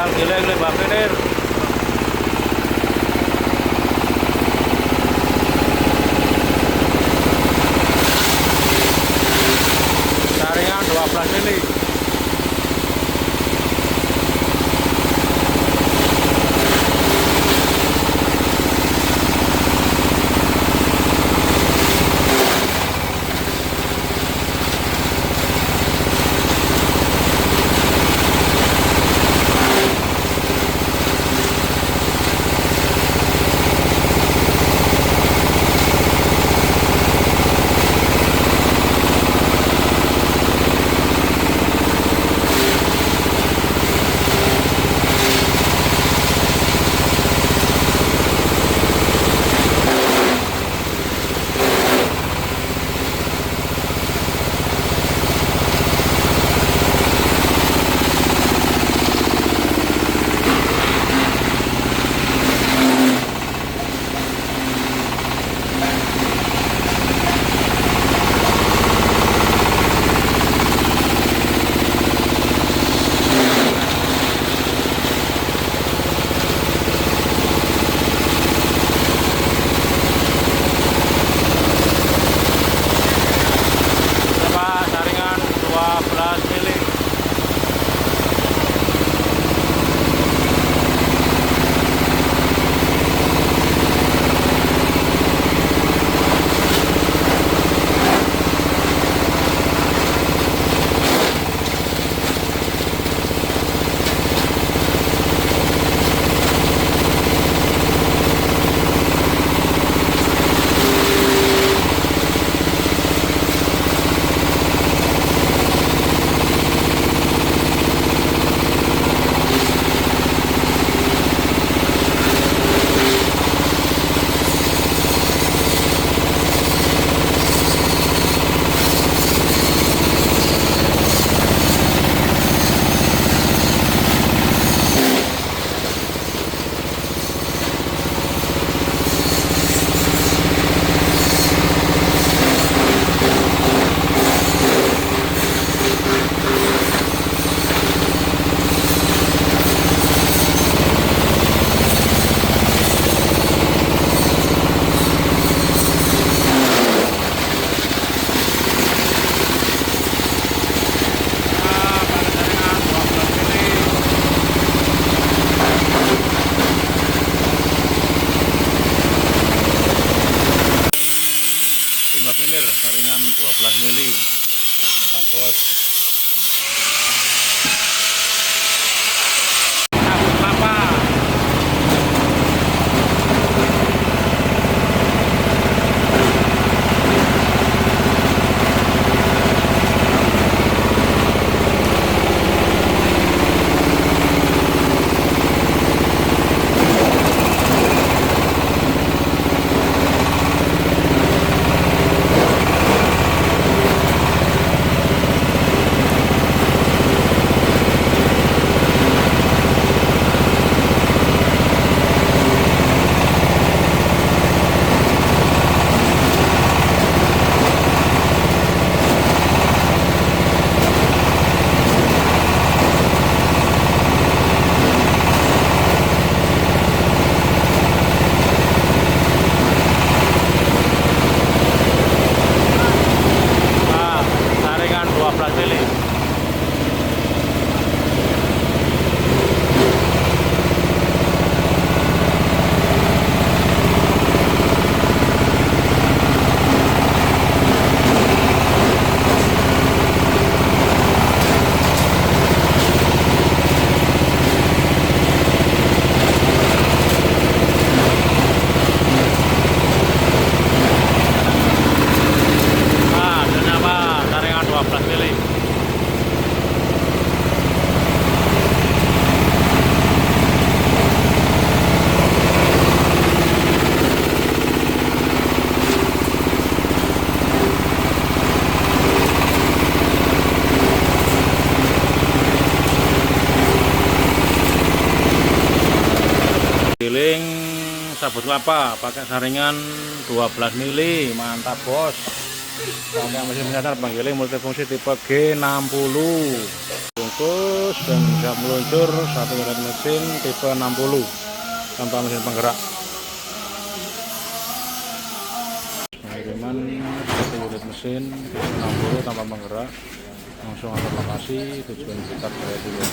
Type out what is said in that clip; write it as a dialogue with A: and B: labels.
A: bakal giling nih Mbak Finir. Saringan 12 mili. Saringan 12 mili. Mbak Finir saringan 12 mili. Mantap bos. Apa? Saringan 12 mili. Ternyata saringan 12 mili. Giling sabut kelapa pakai saringan 12 mili. Mantap bos. Sampai mesin penyadar penggiling multifungsi tipe G60 bungkus dan siap meluncur. Satu unit mesin tipe 60 tanpa mesin penggerak. Pengiriman satu unit mesin tipe 60 tanpa penggerak langsung antar lokasi tujuan dekat Jaya Dulu.